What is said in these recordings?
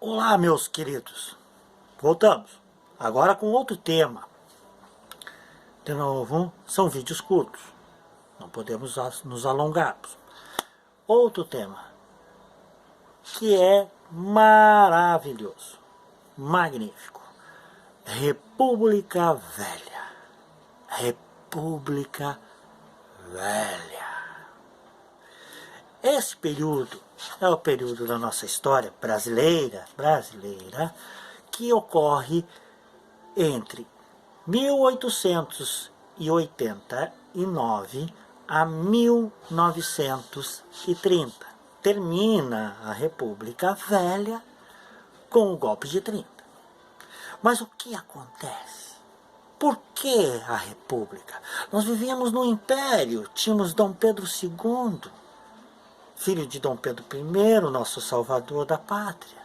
Olá, meus queridos. Voltamos. Agora com outro tema. De novo, são vídeos curtos. Não podemos nos alongarmos. Outro tema que é maravilhoso, magnífico. República Velha. República Velha. Esse período é o período da nossa história brasileira, que ocorre entre 1889 a 1930. Termina a República Velha com o golpe de 30. Mas o que acontece? Por que a República? Nós vivíamos no Império, tínhamos Dom Pedro II, filho de Dom Pedro I, nosso salvador da pátria.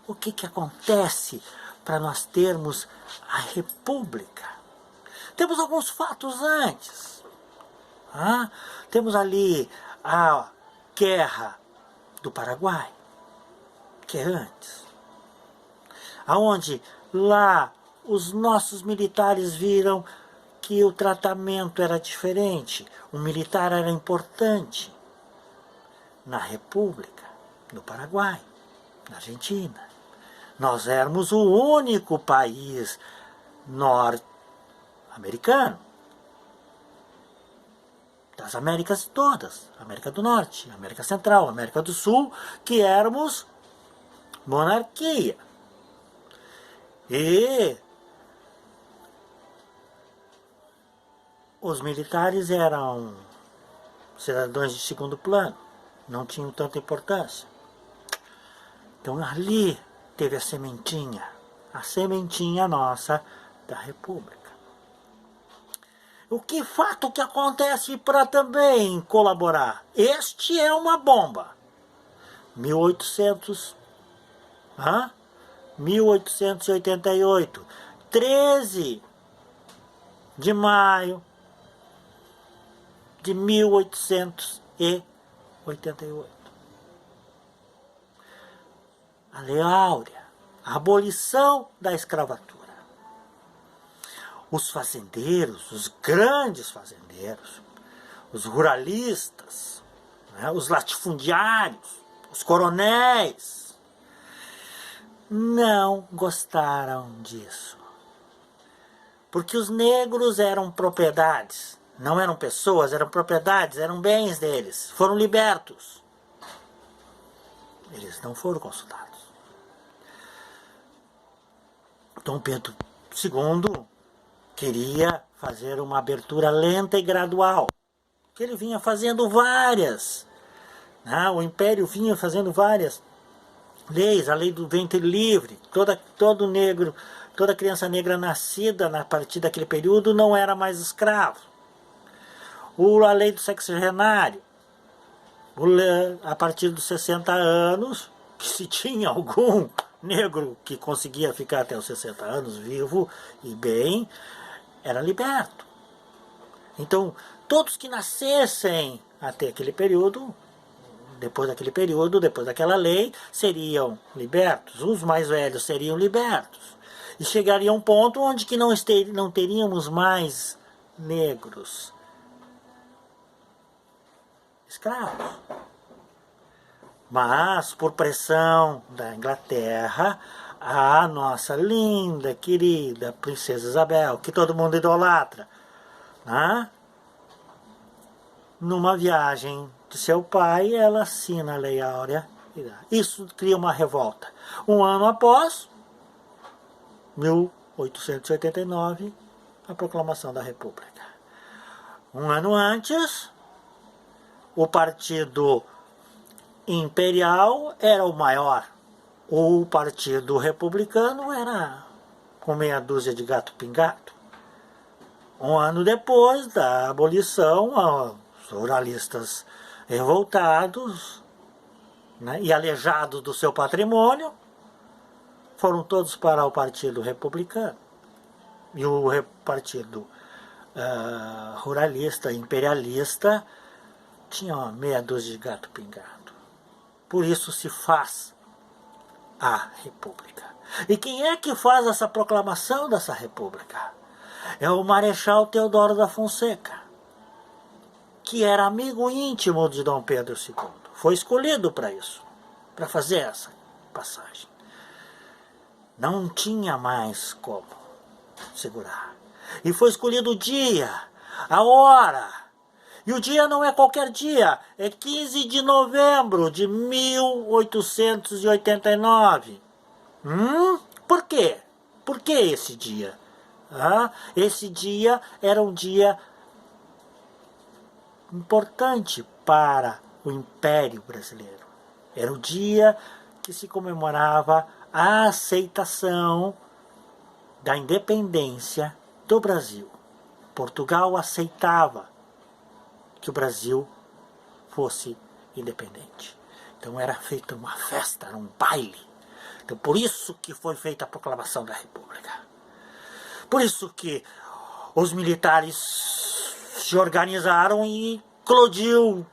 O que acontece para nós termos a República? Temos alguns fatos antes. Temos ali a Guerra do Paraguai, que é antes. Aonde lá os nossos militares viram que o tratamento era diferente, o militar era importante. Na República, no Paraguai, na Argentina. Nós éramos o único país norte-americano, das Américas todas, América do Norte, América Central, América do Sul, que éramos monarquia. E os militares eram cidadãos de segundo plano, não tinham tanta importância. Então ali teve a sementinha nossa da República. O que fato que acontece para também colaborar? Este é uma bomba. 1888, 13 de maio de 1888. A Lei Áurea, a abolição da escravatura. Os fazendeiros, os grandes fazendeiros, os ruralistas, os latifundiários, os coronéis, não gostaram disso. Porque os negros eram propriedades. Não eram pessoas, eram propriedades, eram bens deles. Foram libertos. Eles não foram consultados. Dom Pedro II queria fazer uma abertura lenta e gradual. Que ele vinha fazendo várias. O Império vinha fazendo várias leis. A lei do ventre livre. Todo negro, toda criança negra nascida a partir daquele período não era mais escravo. A lei do sexagenário, a partir dos 60 anos, que se tinha algum negro que conseguia ficar até os 60 anos vivo e bem, era liberto. Então, todos que nascessem até aquele período, depois daquela lei, seriam libertos. Os mais velhos seriam libertos. E chegaria a um ponto onde que não teríamos mais negros escravos. Mas, por pressão da Inglaterra, a nossa linda, querida Princesa Isabel, que todo mundo idolatra, numa viagem de seu pai, ela assina a Lei Áurea. Isso cria uma revolta. Um ano após, 1889, a proclamação da República. Um ano antes, o Partido Imperial era o maior. O Partido Republicano era com meia dúzia de gato pingado. Um ano depois da abolição, os ruralistas revoltados, e aleijados do seu patrimônio, foram todos para o Partido Republicano. E o Partido ruralista, imperialista, tinha uma meia dúzia de gato pingado. Por isso se faz a República. E quem é que faz essa proclamação dessa República? É o Marechal Deodoro da Fonseca, que era amigo íntimo de Dom Pedro II. Foi escolhido para isso, para fazer essa passagem. Não tinha mais como segurar. E foi escolhido o dia, a hora. E o dia não é qualquer dia, é 15 de novembro de 1889. Por quê? Por que esse dia? Esse dia era um dia importante para o Império Brasileiro. Era o dia que se comemorava a aceitação da independência do Brasil. Portugal aceitava que o Brasil fosse independente. Então era feita uma festa, era um baile. Então por isso que foi feita a proclamação da República. Por isso que os militares se organizaram e eclodiu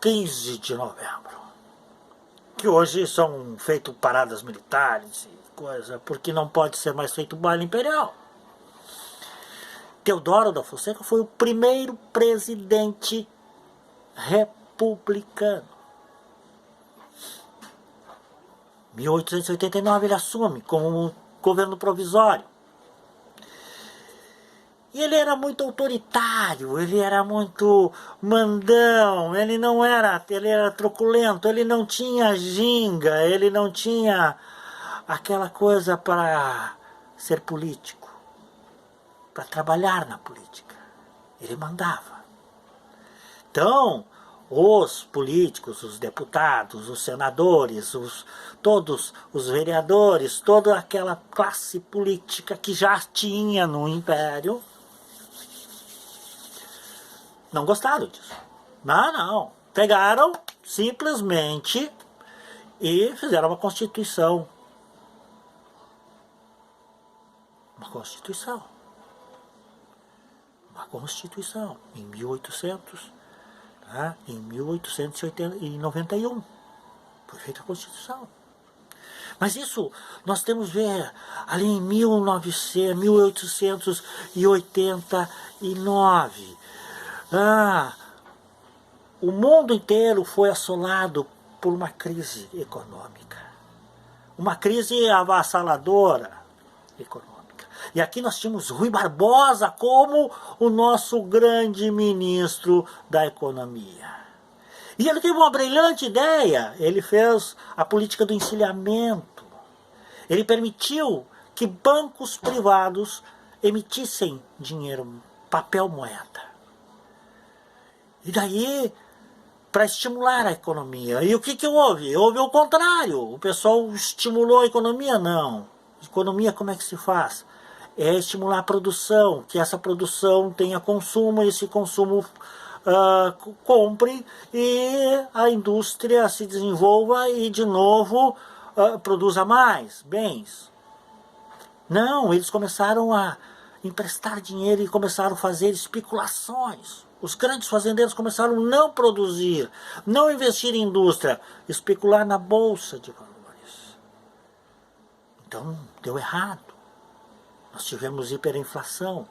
15 de novembro. Que hoje são feitas paradas militares e coisa, porque não pode ser mais feito baile imperial. Deodoro da Fonseca foi o primeiro presidente republicano. Em 1889 ele assume como um governo provisório. E ele era muito autoritário, ele era muito mandão, ele era truculento, ele não tinha ginga, ele não tinha aquela coisa para ser político, para trabalhar na política. Ele mandava. Então, os políticos, os deputados, os senadores, todos os vereadores, toda aquela classe política que já tinha no Império, não gostaram disso. Não. Pegaram simplesmente e fizeram uma Constituição. Uma Constituição. Em 1891. Foi feita a Constituição. Mas isso nós temos que ver ali em 1889. O mundo inteiro foi assolado por uma crise econômica. Uma crise avassaladora econômica. E aqui nós tínhamos Rui Barbosa como o nosso grande ministro da economia. E ele teve uma brilhante ideia. Ele fez a política do encilhamento. Ele permitiu que bancos privados emitissem dinheiro, papel moeda. E daí, para estimular a economia. E o que houve? Houve o contrário. O pessoal estimulou a economia? Não. Economia como é que se faz? É estimular a produção, que essa produção tenha consumo, e esse consumo compre e a indústria se desenvolva e de novo produza mais bens. Não, eles começaram a emprestar dinheiro e começaram a fazer especulações. Os grandes fazendeiros começaram a não produzir, não investir em indústria, especular na bolsa de valores. Então deu errado. Nós tivemos hiperinflação,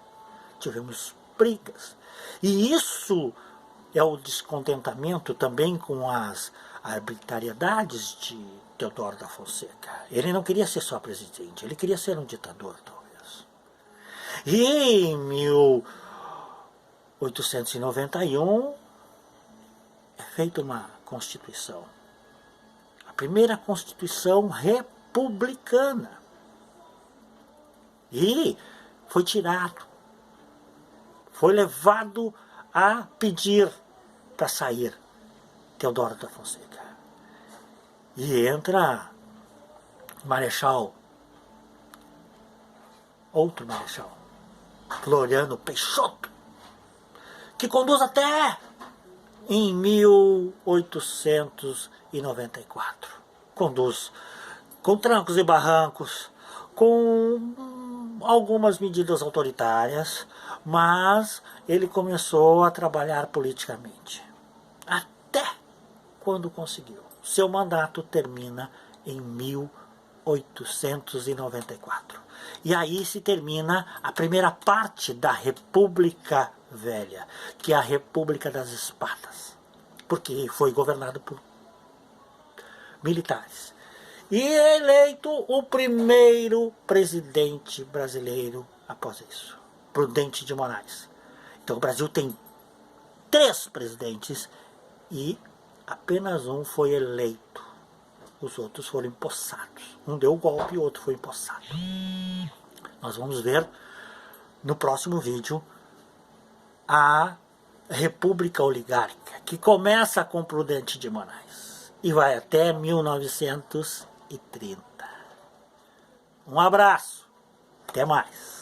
tivemos brigas. E isso é o descontentamento também com as arbitrariedades de Deodoro da Fonseca. Ele não queria ser só presidente, ele queria ser um ditador, talvez. E em 1891 é feita uma Constituição. A primeira Constituição republicana. E foi tirado. Foi levado a pedir para sair Deodoro da Fonseca. E entra Marechal, outro Marechal, Floriano Peixoto, que conduz até em 1894. Conduz com trancos e barrancos, com algumas medidas autoritárias, mas ele começou a trabalhar politicamente. Até quando conseguiu. Seu mandato termina em 1896. 1894. E aí se termina a primeira parte da República Velha, que é a República das Espadas, porque foi governado por militares. E é eleito o primeiro presidente brasileiro após isso, Prudente de Moraes. Então o Brasil tem 3 presidentes e apenas um foi eleito. Os outros foram empossados. Um deu o golpe e o outro foi empossado. Nós vamos ver no próximo vídeo a República Oligárquica, que começa com Prudente de Moraes e vai até 1930. Um abraço, até mais.